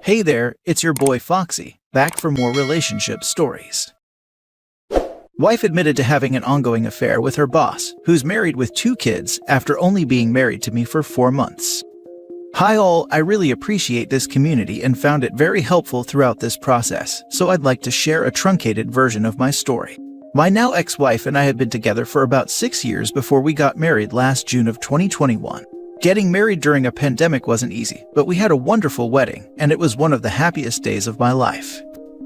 Hey there, it's your boy Foxy, back for more relationship stories. Wife admitted to having an ongoing affair with her boss, who's married with 2 kids after only being married to me for 4 months. Hi all, I really appreciate this community and found it very helpful throughout this process, so I'd like to share a truncated version of my story. My now ex-wife and I had been together for about 6 years before we got married last June of 2021. Getting married during a pandemic wasn't easy, but we had a wonderful wedding, and it was one of the happiest days of my life.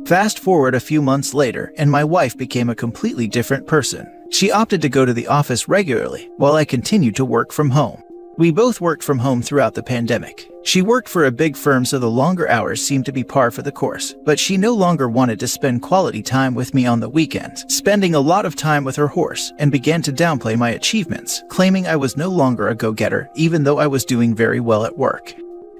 Fast forward a few months later, and my wife became a completely different person. She opted to go to the office regularly, while I continued to work from home. We both worked from home throughout the pandemic. She worked for a big firm, so the longer hours seemed to be par for the course, but she no longer wanted to spend quality time with me on the weekends, spending a lot of time with her horse, and began to downplay my achievements, claiming I was no longer a go-getter, even though I was doing very well at work.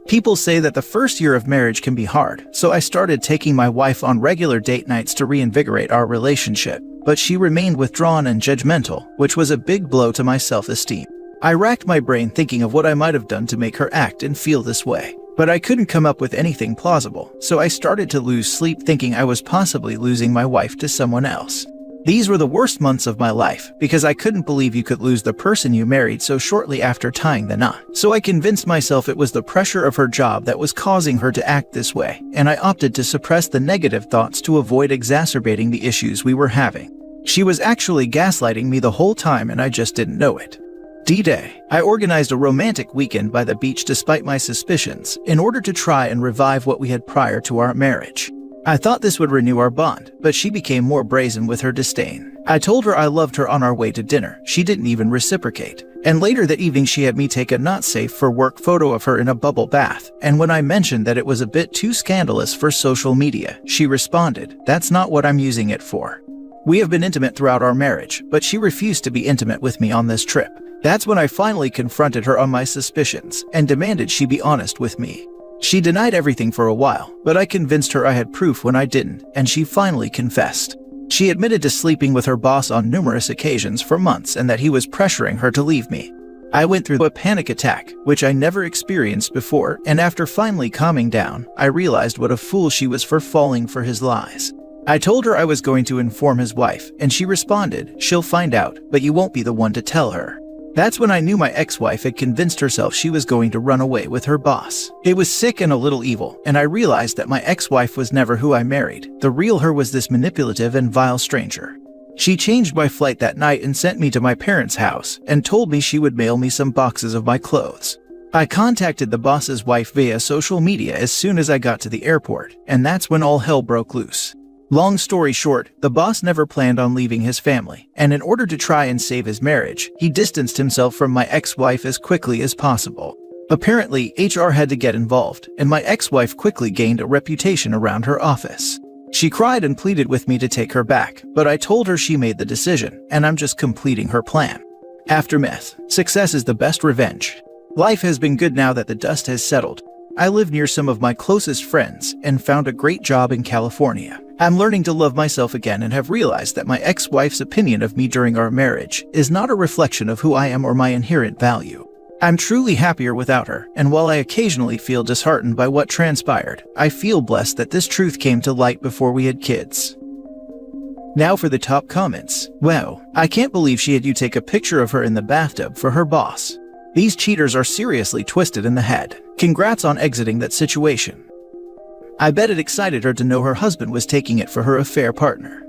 People say that the first year of marriage can be hard, so I started taking my wife on regular date nights to reinvigorate our relationship, but she remained withdrawn and judgmental, which was a big blow to my self-esteem. I racked my brain thinking of what I might have done to make her act and feel this way, but I couldn't come up with anything plausible, so I started to lose sleep thinking I was possibly losing my wife to someone else. These were the worst months of my life, because I couldn't believe you could lose the person you married so shortly after tying the knot. So I convinced myself it was the pressure of her job that was causing her to act this way, and I opted to suppress the negative thoughts to avoid exacerbating the issues we were having. She was actually gaslighting me the whole time, and I just didn't know it. D-Day. I organized a romantic weekend by the beach despite my suspicions, in order to try and revive what we had prior to our marriage. I thought this would renew our bond, but she became more brazen with her disdain. I told her I loved her on our way to dinner. She didn't even reciprocate. And later that evening she had me take a not safe for work photo of her in a bubble bath, and when I mentioned that it was a bit too scandalous for social media, she responded, "That's not what I'm using it for." We have been intimate throughout our marriage, but she refused to be intimate with me on this trip. That's when I finally confronted her on my suspicions and demanded she be honest with me. She denied everything for a while, but I convinced her I had proof when I didn't, and she finally confessed. She admitted to sleeping with her boss on numerous occasions for months and that he was pressuring her to leave me. I went through a panic attack, which I never experienced before, and after finally calming down, I realized what a fool she was for falling for his lies. I told her I was going to inform his wife, and she responded, "She'll find out, but you won't be the one to tell her." That's when I knew my ex-wife had convinced herself she was going to run away with her boss. It was sick and a little evil, and I realized that my ex-wife was never who I married. The real her was this manipulative and vile stranger. She changed my flight that night and sent me to my parents' house, and told me she would mail me some boxes of my clothes. I contacted the boss's wife via social media as soon as I got to the airport, and that's when all hell broke loose. Long story short, the boss never planned on leaving his family, and in order to try and save his marriage, he distanced himself from my ex-wife as quickly as possible. Apparently, HR had to get involved, and my ex-wife quickly gained a reputation around her office. She cried and pleaded with me to take her back, but I told her she made the decision, and I'm just completing her plan. Aftermath. Success is the best revenge. Life has been good now that the dust has settled. I live near some of my closest friends and found a great job in California. I'm learning to love myself again and have realized that my ex-wife's opinion of me during our marriage is not a reflection of who I am or my inherent value. I'm truly happier without her, and while I occasionally feel disheartened by what transpired, I feel blessed that this truth came to light before we had kids. Now for the top comments. Wow, I can't believe she had you take a picture of her in the bathtub for her boss. These cheaters are seriously twisted in the head. Congrats on exiting that situation. I bet it excited her to know her husband was taking it for her affair partner.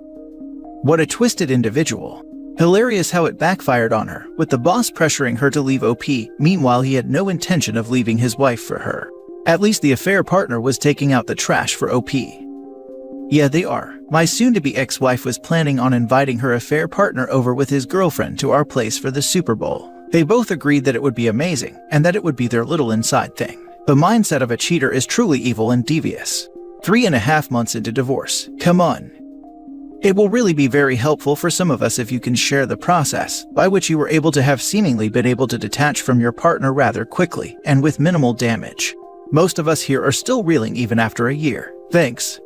What a twisted individual. Hilarious how it backfired on her, with the boss pressuring her to leave OP, meanwhile he had no intention of leaving his wife for her. At least the affair partner was taking out the trash for OP. Yeah, they are. My soon-to-be ex-wife was planning on inviting her affair partner over with his girlfriend to our place for the Super Bowl. They both agreed that it would be amazing, and that it would be their little inside thing. The mindset of a cheater is truly evil and devious. 3.5 months into divorce. Come on. It will really be very helpful for some of us if you can share the process by which you were able to have seemingly been able to detach from your partner rather quickly and with minimal damage. Most of us here are still reeling even after a year. Thanks.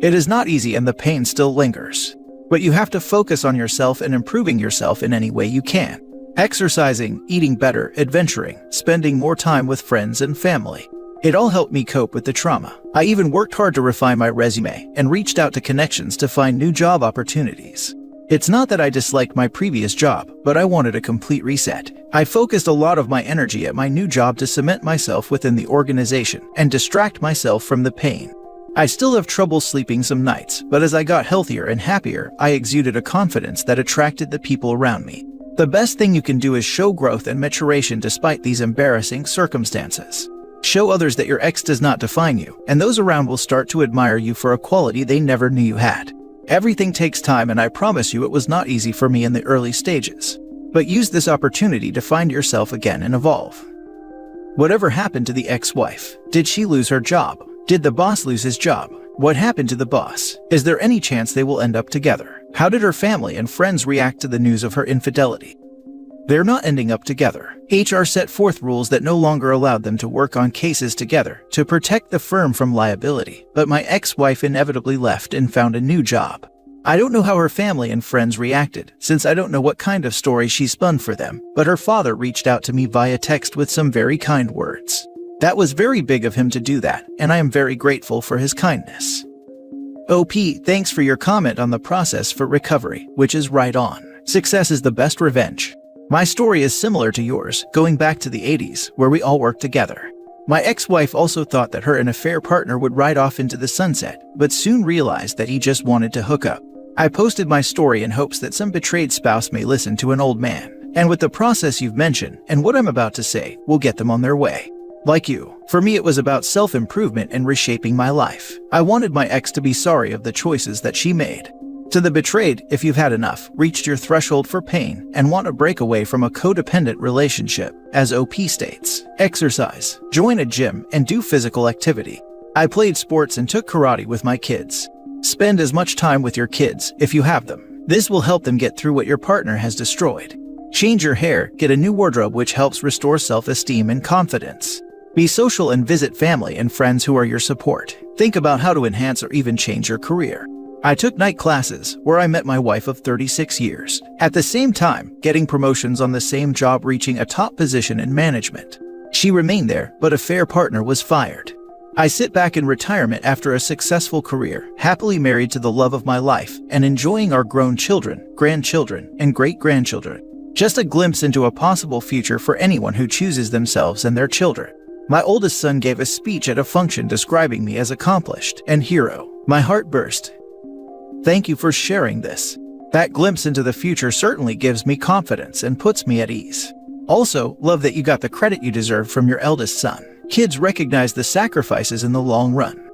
It is not easy and the pain still lingers. But you have to focus on yourself and improving yourself in any way you can. Exercising, eating better, adventuring, spending more time with friends and family. It all helped me cope with the trauma. I even worked hard to refine my resume and reached out to connections to find new job opportunities. It's not that I disliked my previous job, but I wanted a complete reset. I focused a lot of my energy at my new job to cement myself within the organization and distract myself from the pain. I still have trouble sleeping some nights, but as I got healthier and happier, I exuded a confidence that attracted the people around me. The best thing you can do is show growth and maturation despite these embarrassing circumstances. Show others that your ex does not define you, and those around will start to admire you for a quality they never knew you had. Everything takes time, and I promise you it was not easy for me in the early stages. But use this opportunity to find yourself again and evolve. Whatever happened to the ex-wife? Did she lose her job? Did the boss lose his job? What happened to the boss? Is there any chance they will end up together? How did her family and friends react to the news of her infidelity? They're not ending up together. HR set forth rules that no longer allowed them to work on cases together to protect the firm from liability, but my ex-wife inevitably left and found a new job. I don't know how her family and friends reacted, since I don't know what kind of story she spun for them, but her father reached out to me via text with some very kind words. That was very big of him to do that, and I am very grateful for his kindness. OP, thanks for your comment on the process for recovery, which is right on. Success is the best revenge. My story is similar to yours, going back to the 80s, where we all worked together. My ex-wife also thought that her and affair partner would ride off into the sunset, but soon realized that he just wanted to hook up. I posted my story in hopes that some betrayed spouse may listen to an old man, and with the process you've mentioned and what I'm about to say, will get them on their way. Like you, for me it was about self-improvement and reshaping my life. I wanted my ex to be sorry of the choices that she made. To the betrayed, if you've had enough, reached your threshold for pain, and want to break away from a codependent relationship, as OP states, exercise, join a gym, and do physical activity. I played sports and took karate with my kids. Spend as much time with your kids, if you have them. This will help them get through what your partner has destroyed. Change your hair, get a new wardrobe which helps restore self-esteem and confidence. Be social and visit family and friends who are your support. Think about how to enhance or even change your career. I took night classes, where I met my wife of 36 years. At the same time, getting promotions on the same job, reaching a top position in management. She remained there, but affair partner was fired. I sit back in retirement after a successful career, happily married to the love of my life, and enjoying our grown children, grandchildren, and great-grandchildren. Just a glimpse into a possible future for anyone who chooses themselves and their children. My oldest son gave a speech at a function describing me as accomplished and hero. My heart burst. Thank you for sharing this. That glimpse into the future certainly gives me confidence and puts me at ease. Also, love that you got the credit you deserve from your eldest son. Kids recognize the sacrifices in the long run.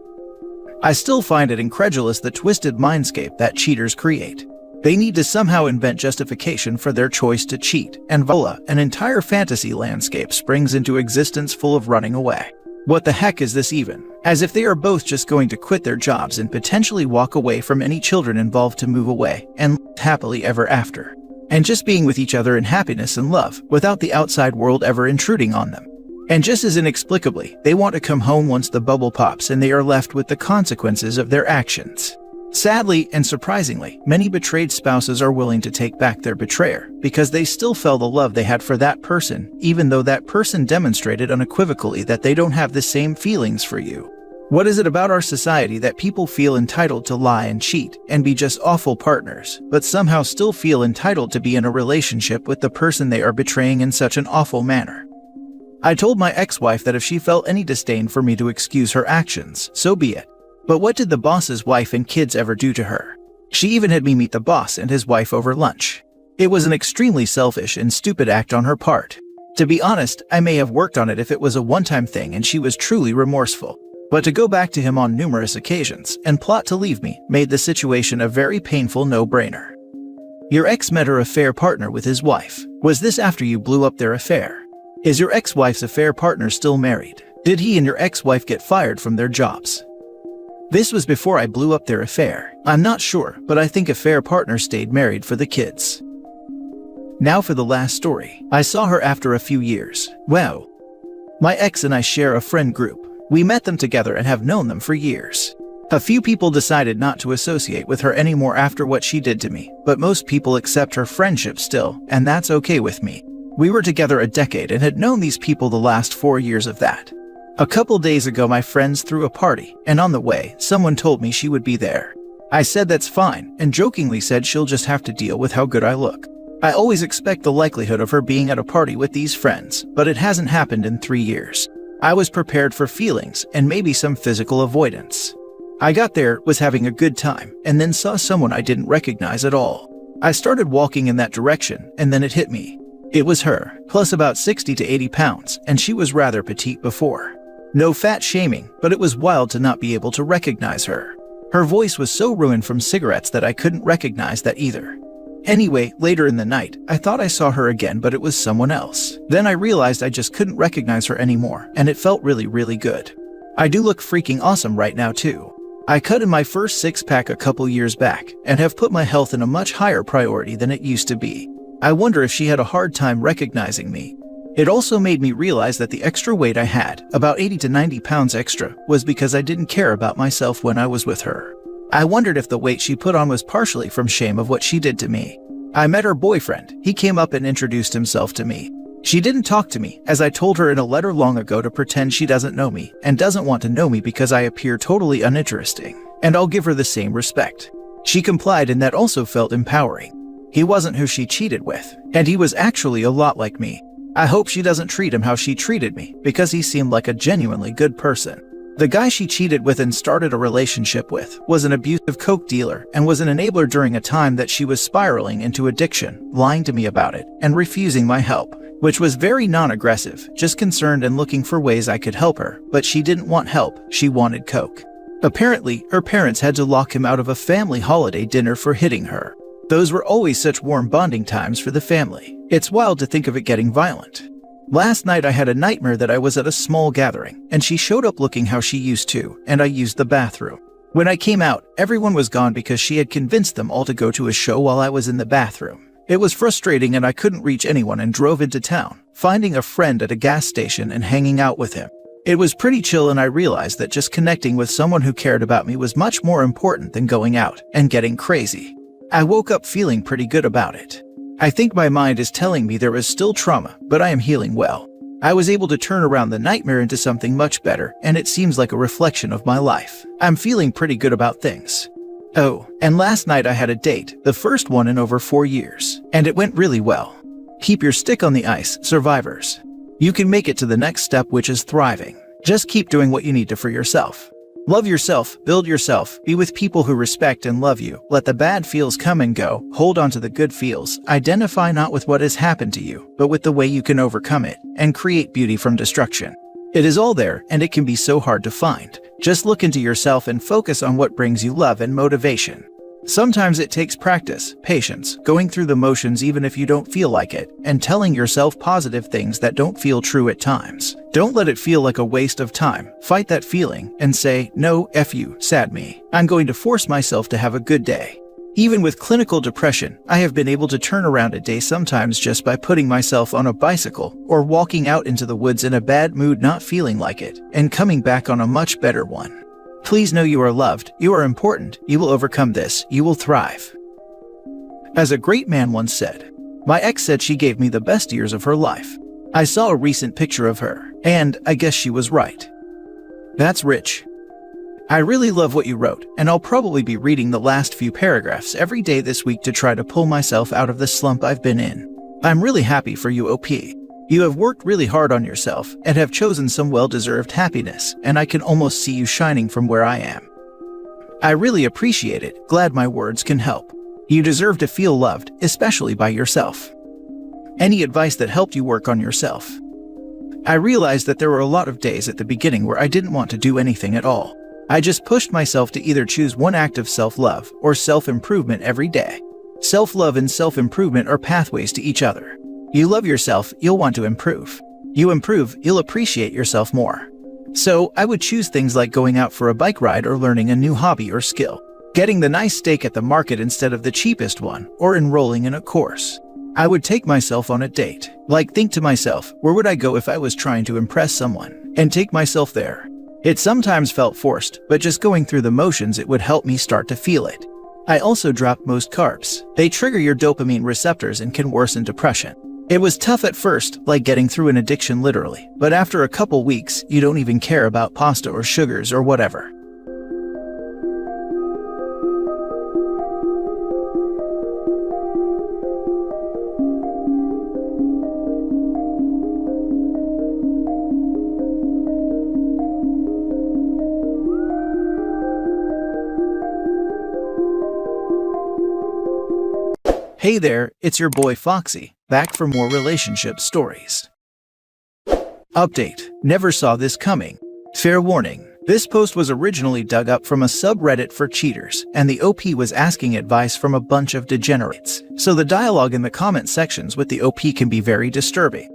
I still find it incredulous the twisted mindscape that cheaters create. They need to somehow invent justification for their choice to cheat, and voila, an entire fantasy landscape springs into existence full of running away. What the heck is this even? As if they are both just going to quit their jobs and potentially walk away from any children involved to move away and live happily ever after. And just being with each other in happiness and love without the outside world ever intruding on them. And just as inexplicably, they want to come home once the bubble pops and they are left with the consequences of their actions. Sadly and surprisingly, many betrayed spouses are willing to take back their betrayer because they still felt the love they had for that person, even though that person demonstrated unequivocally that they don't have the same feelings for you. What is it about our society that people feel entitled to lie and cheat and be just awful partners, but somehow still feel entitled to be in a relationship with the person they are betraying in such an awful manner? I told my ex-wife that if she felt any disdain for me to excuse her actions, so be it. But what did the boss's wife and kids ever do to her? She even had me meet the boss and his wife over lunch. It was an extremely selfish and stupid act on her part. To be honest, I may have worked on it if it was a one-time thing and she was truly remorseful. But to go back to him on numerous occasions and plot to leave me made the situation a very painful no-brainer. Your ex met her affair partner with his wife. Was this after you blew up their affair? Is your ex-wife's affair partner still married? Did he and your ex-wife get fired from their jobs? This was before I blew up their affair. I'm not sure, but I think affair partner stayed married for the kids. Now for the last story. I saw her after a few years. Wow. My ex and I share a friend group. We met them together and have known them for years. A few people decided not to associate with her anymore after what she did to me, but most people accept her friendship still, and that's okay with me. We were together a decade and had known these people the last 4 years of that. A couple days ago, my friends threw a party, and on the way, someone told me she would be there. I said that's fine, and jokingly said she'll just have to deal with how good I look. I always expect the likelihood of her being at a party with these friends, but it hasn't happened in 3 years. I was prepared for feelings and maybe some physical avoidance. I got there, was having a good time, and then saw someone I didn't recognize at all. I started walking in that direction, and then it hit me. It was her, plus about 60 to 80 pounds, and she was rather petite before. No fat shaming, but it was wild to not be able to recognize her. Her voice was so ruined from cigarettes that I couldn't recognize that either. Anyway, later in the night, I thought I saw her again, but it was someone else. Then I realized I just couldn't recognize her anymore, and it felt really good. I do look freaking awesome right now too. I cut in my first six-pack a couple years back, and have put my health in a much higher priority than it used to be. I wonder if she had a hard time recognizing me. It also made me realize that the extra weight I had, about 80 to 90 pounds extra, was because I didn't care about myself when I was with her. I wondered if the weight she put on was partially from shame of what she did to me. I met her boyfriend. He came up and introduced himself to me. She didn't talk to me, as I told her in a letter long ago to pretend she doesn't know me and doesn't want to know me because I appear totally uninteresting, and I'll give her the same respect. She complied, and that also felt empowering. He wasn't who she cheated with, and he was actually a lot like me. I hope she doesn't treat him how she treated me, because he seemed like a genuinely good person. The guy she cheated with and started a relationship with was an abusive coke dealer and was an enabler during a time that she was spiraling into addiction, lying to me about it, and refusing my help, which was very non-aggressive, just concerned and looking for ways I could help her, but she didn't want help, she wanted coke. Apparently, her parents had to lock him out of a family holiday dinner for hitting her. Those were always such warm bonding times for the family. It's wild to think of it getting violent. Last night I had a nightmare that I was at a small gathering, and she showed up looking how she used to, and I used the bathroom. When I came out, everyone was gone because she had convinced them all to go to a show while I was in the bathroom. It was frustrating, and I couldn't reach anyone and drove into town, finding a friend at a gas station and hanging out with him. It was pretty chill, and I realized that just connecting with someone who cared about me was much more important than going out and getting crazy. I woke up feeling pretty good about it. I think my mind is telling me there is still trauma, but I am healing well. I was able to turn around the nightmare into something much better, and it seems like a reflection of my life. I'm feeling pretty good about things. Oh, and last night I had a date, the first one in over 4 years, and it went really well. Keep your stick on the ice, survivors. You can make it to the next step, which is thriving. Just keep doing what you need to for yourself. Love yourself, build yourself, be with people who respect and love you, let the bad feels come and go, hold on to the good feels, identify not with what has happened to you, but with the way you can overcome it, and create beauty from destruction. It is all there, and it can be so hard to find. Just look into yourself and focus on what brings you love and motivation. Sometimes it takes practice, patience, going through the motions even if you don't feel like it, and telling yourself positive things that don't feel true at times. Don't let it feel like a waste of time. Fight that feeling and say, no, F you, sad me. I'm going to force myself to have a good day. Even with clinical depression, I have been able to turn around a day sometimes just by putting myself on a bicycle or walking out into the woods in a bad mood, not feeling like it, and coming back on a much better one. Please know you are loved, you are important, you will overcome this, you will thrive. As a great man once said, my ex said she gave me the best years of her life. I saw a recent picture of her, and I guess she was right. That's rich. I really love what you wrote, and I'll probably be reading the last few paragraphs every day this week to try to pull myself out of the slump I've been in. I'm really happy for you, OP. You have worked really hard on yourself and have chosen some well-deserved happiness, and I can almost see you shining from where I am. I really appreciate it, glad my words can help. You deserve to feel loved, especially by yourself. Any advice that helped you work on yourself? I realized that there were a lot of days at the beginning where I didn't want to do anything at all. I just pushed myself to either choose one act of self-love or self-improvement every day. Self-love and self-improvement are pathways to each other. You love yourself, you'll want to improve. You improve, you'll appreciate yourself more. So, I would choose things like going out for a bike ride or learning a new hobby or skill, getting the nice steak at the market instead of the cheapest one, or enrolling in a course. I would take myself on a date, think to myself, where would I go if I was trying to impress someone, and take myself there. It sometimes felt forced, but just going through the motions, it would help me start to feel it. I also dropped most carbs. They trigger your dopamine receptors and can worsen depression. It was tough at first, like getting through an addiction literally, but after a couple weeks, you don't even care about pasta or sugars or whatever. Hey there, it's your boy Foxy, back for more relationship stories. Update: never saw this coming. Fair warning, this post was originally dug up from a subreddit for cheaters, and the OP was asking advice from a bunch of degenerates, so the dialogue in the comment sections with the OP can be very disturbing.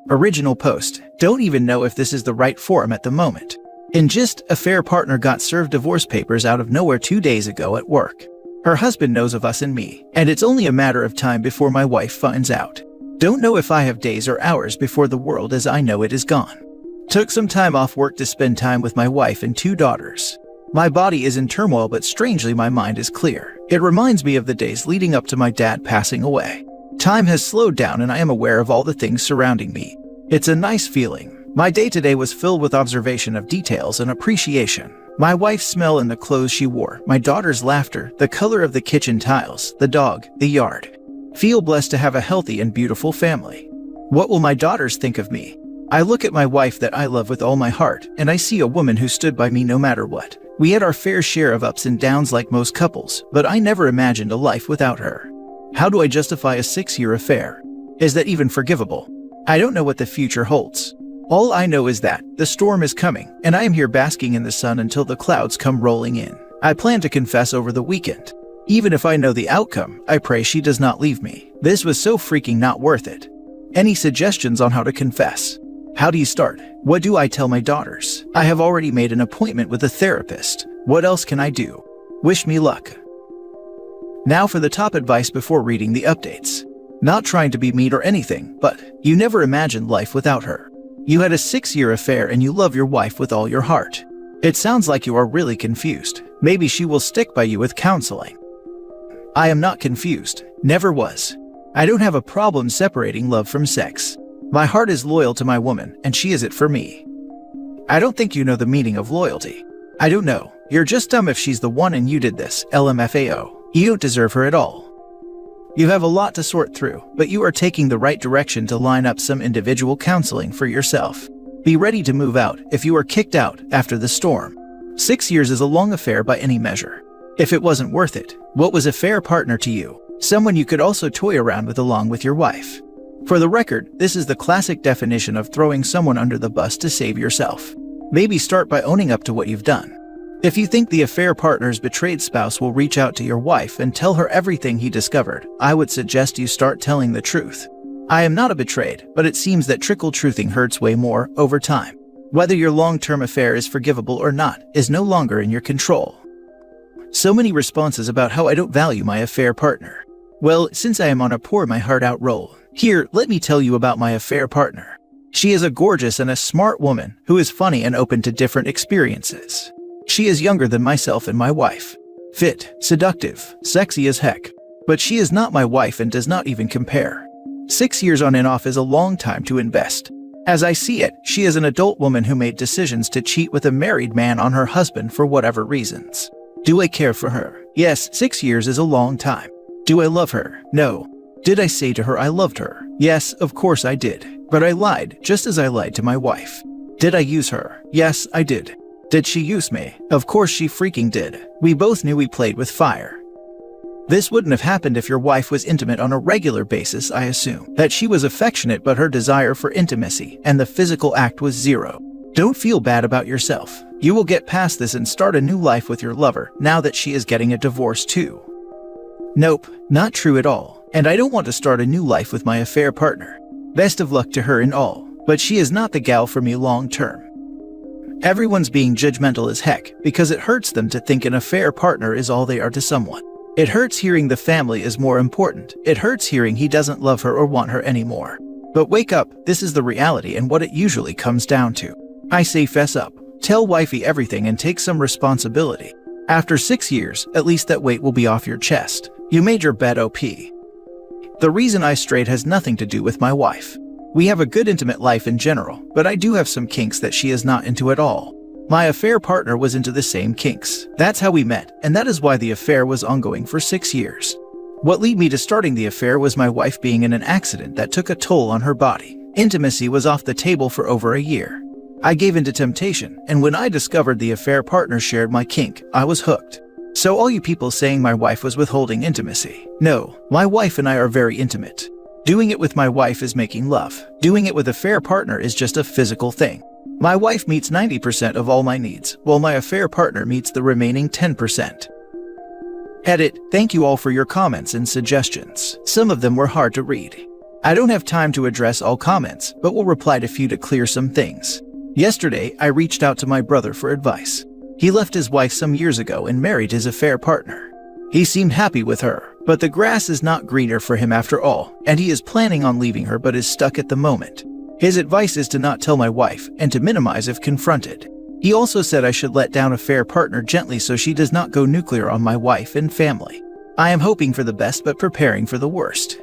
Original post: don't even know if this is the right forum at the moment. In gist, a fair partner got served divorce papers out of nowhere 2 days ago at work. Her husband knows of us and me, and it's only a matter of time before my wife finds out. Don't know if I have days or hours before the world as I know it is gone. Took some time off work to spend time with my wife and 2 daughters. My body is in turmoil, but strangely my mind is clear. It reminds me of the days leading up to my dad passing away. Time has slowed down and I am aware of all the things surrounding me. It's a nice feeling. My day today was filled with observation of details and appreciation. My wife's smell and the clothes she wore, my daughter's laughter, the color of the kitchen tiles, the dog, the yard. Feel blessed to have a healthy and beautiful family. What will my daughters think of me? I look at my wife that I love with all my heart, and I see a woman who stood by me no matter what. We had our fair share of ups and downs like most couples, but I never imagined a life without her. How do I justify a 6-year affair? Is that even forgivable? I don't know what the future holds. All I know is that the storm is coming, and I am here basking in the sun until the clouds come rolling in. I plan to confess over the weekend. Even if I know the outcome, I pray she does not leave me. This was so freaking not worth it. Any suggestions on how to confess? How do you start? What do I tell my daughters? I have already made an appointment with a therapist. What else can I do? Wish me luck. Now for the top advice before reading the updates. Not trying to be mean or anything, but you never imagined life without her. You had a 6-year affair and you love your wife with all your heart. It sounds like you are really confused. Maybe she will stick by you with counseling. I am not confused. Never was. I don't have a problem separating love from sex. My heart is loyal to my woman, and she is it for me. I don't think you know the meaning of loyalty. I don't know. You're just dumb if she's the one and you did this. LMFAO. You don't deserve her at all. You have a lot to sort through, but you are taking the right direction to line up some individual counseling for yourself. Be ready to move out if you are kicked out after the storm. 6 years is a long affair by any measure. If it wasn't worth it, what was a fair partner to you? Someone you could also toy around with along with your wife. For the record, this is the classic definition of throwing someone under the bus to save yourself. Maybe start by owning up to what you've done. If you think the affair partner's betrayed spouse will reach out to your wife and tell her everything he discovered, I would suggest you start telling the truth. I am not a betrayed, but it seems that trickle-truthing hurts way more over time. Whether your long-term affair is forgivable or not is no longer in your control. So many responses about how I don't value my affair partner. Well, since I am on a pour my heart out roll, here, let me tell you about my affair partner. She is a gorgeous and a smart woman who is funny and open to different experiences. She is younger than myself and my wife. Fit, seductive, sexy as heck. But she is not my wife and does not even compare. 6 years on and off is a long time to invest. As I see it, she is an adult woman who made decisions to cheat with a married man on her husband for whatever reasons. Do I care for her? Yes, 6 years is a long time. Do I love her? No. Did I say to her I loved her? Yes, of course I did. But I lied, just as I lied to my wife. Did I use her? Yes, I did. Did she use me? Of course she freaking did. We both knew we played with fire. This wouldn't have happened if your wife was intimate on a regular basis, I assume. That she was affectionate but her desire for intimacy and the physical act was zero. Don't feel bad about yourself. You will get past this and start a new life with your lover now that she is getting a divorce too. Nope, not true at all. And I don't want to start a new life with my affair partner. Best of luck to her and all, but she is not the gal for me long term. Everyone's being judgmental as heck because it hurts them to think an affair partner is all they are to someone. It hurts hearing the family is more important. It hurts hearing he doesn't love her or want her anymore. But wake up, this is the reality and what it usually comes down to. I say fess up. Tell wifey everything and take some responsibility. After 6 years, at least that weight will be off your chest. You made your bed OP. The reason I strayed has nothing to do with my wife. We have a good intimate life in general, but I do have some kinks that she is not into at all. My affair partner was into the same kinks. That's how we met, and that is why the affair was ongoing for 6 years. What led me to starting the affair was my wife being in an accident that took a toll on her body. Intimacy was off the table for over a year. I gave in to temptation, and when I discovered the affair partner shared my kink, I was hooked. So all you people saying my wife was withholding intimacy, no, my wife and I are very intimate. Doing it with my wife is making love. Doing it with a affair partner is just a physical thing. My wife meets 90% of all my needs, while my affair partner meets the remaining 10%. Edit. Thank you all for your comments and suggestions. Some of them were hard to read. I don't have time to address all comments, but will reply to few to clear some things. Yesterday, I reached out to my brother for advice. He left his wife some years ago and married his affair partner. He seemed happy with her, but the grass is not greener for him after all, and he is planning on leaving her but is stuck at the moment. His advice is to not tell my wife and to minimize if confronted. He also said I should let down affair partner gently so she does not go nuclear on my wife and family. I am hoping for the best but preparing for the worst.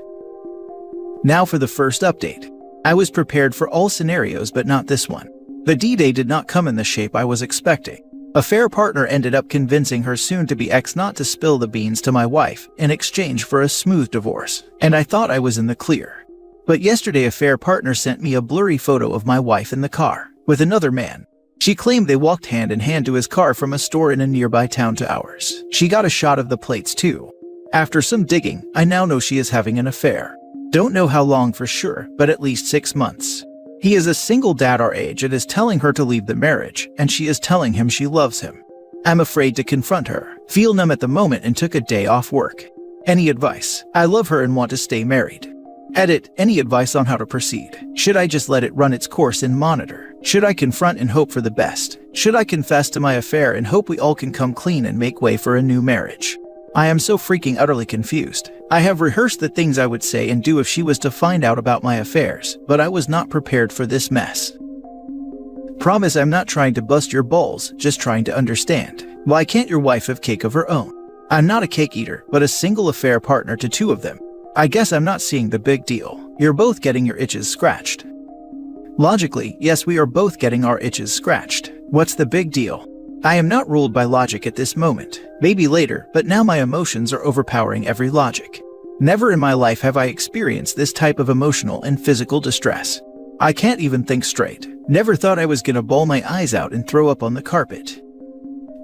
Now for the first update. I was prepared for all scenarios but not this one. The D-Day did not come in the shape I was expecting. Affair partner ended up convincing her soon-to-be ex not to spill the beans to my wife in exchange for a smooth divorce, and I thought I was in the clear. But yesterday affair partner sent me a blurry photo of my wife in the car, with another man. She claimed they walked hand in hand to his car from a store in a nearby town to ours. She got a shot of the plates too. After some digging, I now know she is having an affair. Don't know how long for sure, but at least 6 months. He is a single dad our age and is telling her to leave the marriage, and she is telling him she loves him. I'm afraid to confront her, feel numb at the moment and took a day off work. Any advice? I love her and want to stay married. Edit. Any advice on how to proceed? Should I just let it run its course and monitor? Should I confront and hope for the best? Should I confess to my affair and hope we all can come clean and make way for a new marriage? I am so freaking utterly confused. I have rehearsed the things I would say and do if she was to find out about my affairs, but I was not prepared for this mess. Promise I'm not trying to bust your balls, just trying to understand. Why can't your wife have cake of her own? I'm not a cake eater, but a single affair partner to 2 of them. I guess I'm not seeing the big deal. You're both getting your itches scratched. Logically, yes, we are both getting our itches scratched. What's the big deal? I am not ruled by logic at this moment. Maybe later, but now my emotions are overpowering every logic. Never in my life have I experienced this type of emotional and physical distress. I can't even think straight. Never thought I was gonna bawl my eyes out and throw up on the carpet.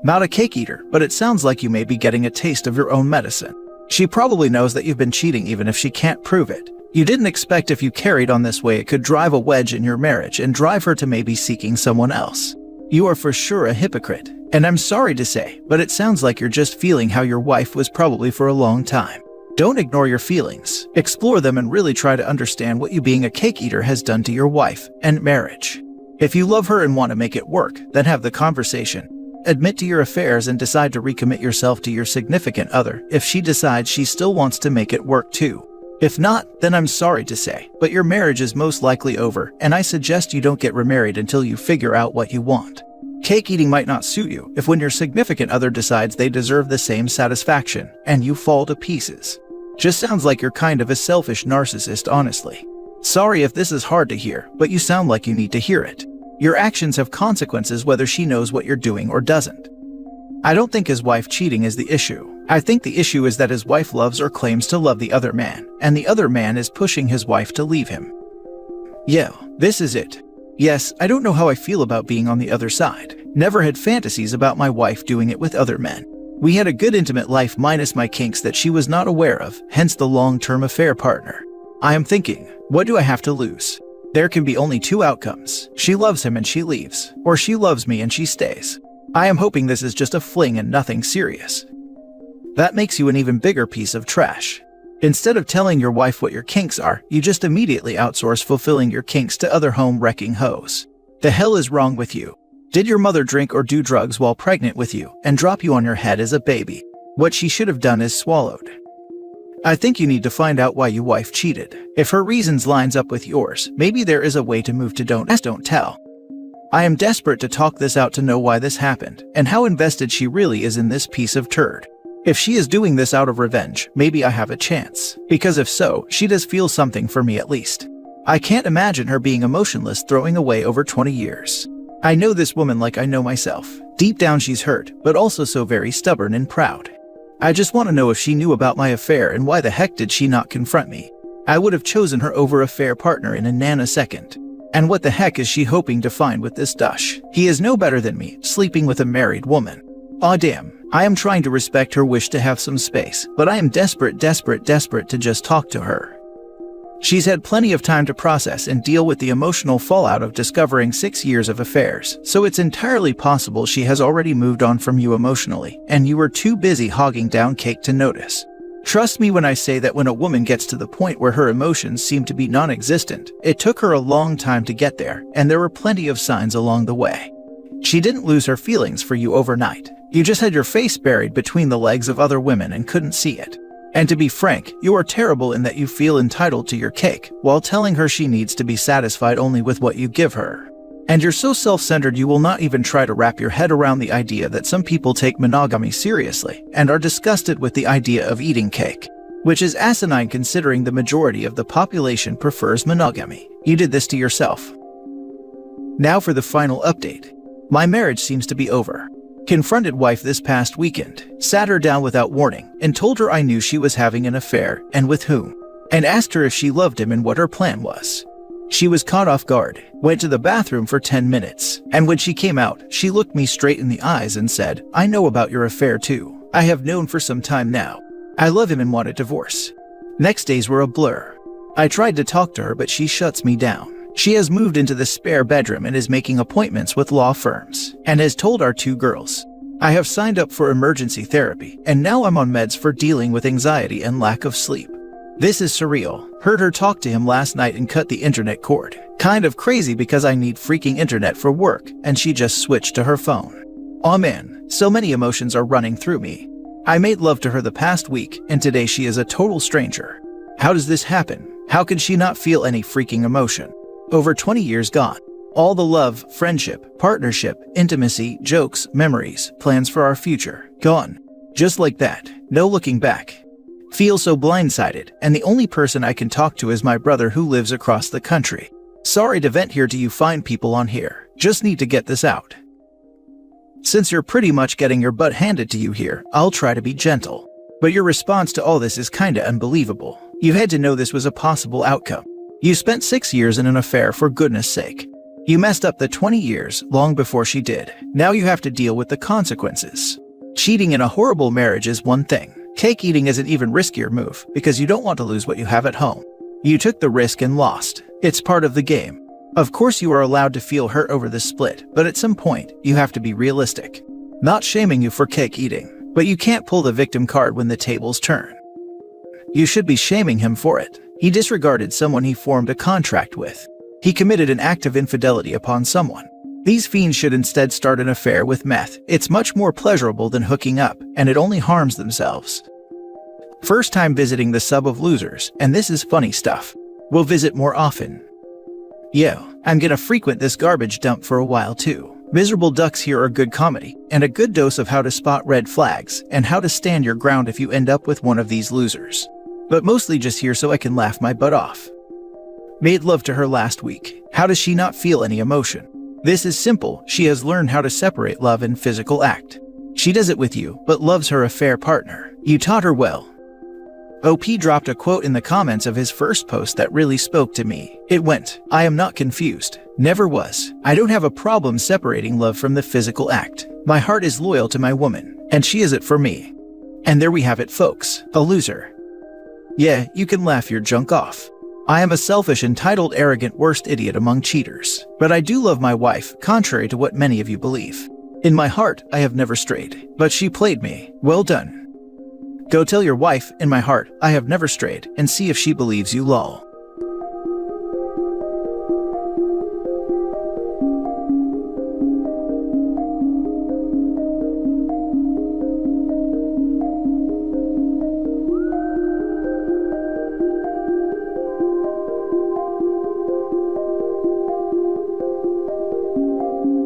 Not a cake eater, but it sounds like you may be getting a taste of your own medicine. She probably knows that you've been cheating even if she can't prove it. You didn't expect if you carried on this way it could drive a wedge in your marriage and drive her to maybe seeking someone else. You are for sure a hypocrite, and I'm sorry to say, but it sounds like you're just feeling how your wife was probably for a long time. Don't ignore your feelings, explore them and really try to understand what you being a cake eater has done to your wife and marriage. If you love her and want to make it work, then have the conversation. Admit to your affairs and decide to recommit yourself to your significant other if she decides she still wants to make it work too. If not, then I'm sorry to say, but your marriage is most likely over, and I suggest you don't get remarried until you figure out what you want. Cake eating might not suit you if when your significant other decides they deserve the same satisfaction, and you fall to pieces. Just sounds like you're kind of a selfish narcissist, honestly. Sorry if this is hard to hear, but you sound like you need to hear it. Your actions have consequences whether she knows what you're doing or doesn't. I don't think his wife cheating is the issue. I think the issue is that his wife loves or claims to love the other man, and the other man is pushing his wife to leave him. Yo, this is it. Yes, I don't know how I feel about being on the other side. Never had fantasies about my wife doing it with other men. We had a good intimate life minus my kinks that she was not aware of, hence the long-term affair partner. I am thinking, what do I have to lose? There can be only 2 outcomes. She loves him and she leaves, or she loves me and she stays. I am hoping this is just a fling and nothing serious. That makes you an even bigger piece of trash. Instead of telling your wife what your kinks are, you just immediately outsource fulfilling your kinks to other home-wrecking hoes. The hell is wrong with you? Did your mother drink or do drugs while pregnant with you and drop you on your head as a baby? What she should have done is swallowed. I think you need to find out why your wife cheated. If her reasons lines up with yours, maybe there is a way to move to don't ask, don't tell. I am desperate to talk this out to know why this happened and how invested she really is in this piece of turd. If she is doing this out of revenge, maybe I have a chance. Because if so, she does feel something for me at least. I can't imagine her being emotionless throwing away over 20 years. I know this woman like I know myself. Deep down she's hurt, but also so very stubborn and proud. I just want to know if she knew about my affair and why the heck did she not confront me. I would have chosen her over a fair partner in a nanosecond. And what the heck is she hoping to find with this douche? He is no better than me, sleeping with a married woman. Aw damn, I am trying to respect her wish to have some space, but I am desperate to just talk to her. She's had plenty of time to process and deal with the emotional fallout of discovering 6 years of affairs, so it's entirely possible she has already moved on from you emotionally, and you were too busy hogging down cake to notice. Trust me when I say that when a woman gets to the point where her emotions seem to be non-existent, it took her a long time to get there, and there were plenty of signs along the way. She didn't lose her feelings for you overnight. You just had your face buried between the legs of other women and couldn't see it. And to be frank, you are terrible in that you feel entitled to your cake, while telling her she needs to be satisfied only with what you give her. And you're so self-centered you will not even try to wrap your head around the idea that some people take monogamy seriously, and are disgusted with the idea of eating cake. Which is asinine considering the majority of the population prefers monogamy. You did this to yourself. Now for the final update. My marriage seems to be over. Confronted wife this past weekend, sat her down without warning, and told her I knew she was having an affair, and with whom, and asked her if she loved him and what her plan was. She was caught off guard, went to the bathroom for 10 minutes, and when she came out, she looked me straight in the eyes and said, I know about your affair too. I have known for some time now. I love him and want a divorce. Next days were a blur. I tried to talk to her but she shuts me down. She has moved into the spare bedroom and is making appointments with law firms, and has told our 2 girls. I have signed up for emergency therapy, and now I'm on meds for dealing with anxiety and lack of sleep. This is surreal. Heard her talk to him last night and cut the internet cord. Kind of crazy because I need freaking internet for work, and she just switched to her phone. Aw man, so many emotions are running through me. I made love to her the past week, and today she is a total stranger. How does this happen? How can she not feel any freaking emotion? Over 20 years gone. All the love, friendship, partnership, intimacy, jokes, memories, plans for our future, gone. Just like that, no looking back. Feel so blindsided, and the only person I can talk to is my brother who lives across the country. Sorry to vent here to you fine people on here, just need to get this out. Since you're pretty much getting your butt handed to you here, I'll try to be gentle. But your response to all this is kinda unbelievable. You had to know this was a possible outcome. You spent 6 years in an affair for goodness sake. You messed up the 20 years long before she did. Now you have to deal with the consequences. Cheating in a horrible marriage is one thing. Cake eating is an even riskier move because you don't want to lose what you have at home. You took the risk and lost. It's part of the game. Of course you are allowed to feel hurt over the split, but at some point, you have to be realistic. Not shaming you for cake eating, but you can't pull the victim card when the tables turn. You should be shaming him for it. He disregarded someone he formed a contract with. He committed an act of infidelity upon someone. These fiends should instead start an affair with meth. It's much more pleasurable than hooking up, and it only harms themselves. First time visiting the sub of losers, and this is funny stuff. We'll visit more often. Yo, I'm gonna frequent this garbage dump for a while too. Miserable ducks here are good comedy, and a good dose of how to spot red flags, and how to stand your ground if you end up with one of these losers. But mostly just here so I can laugh my butt off. Made love to her last week. How does she not feel any emotion? This is simple. She has learned how to separate love and physical act. She does it with you, but loves her affair partner. You taught her well. OP dropped a quote in the comments of his first post that really spoke to me. It went, I am not confused. Never was. I don't have a problem separating love from the physical act. My heart is loyal to my woman, and she is it for me. And there we have it, folks. A loser. Yeah, you can laugh your junk off. I am a selfish, entitled, arrogant, worst idiot among cheaters. But I do love my wife, contrary to what many of you believe. In my heart, I have never strayed. But she played me. Well done. Go tell your wife, in my heart, I have never strayed, and see if she believes you lol.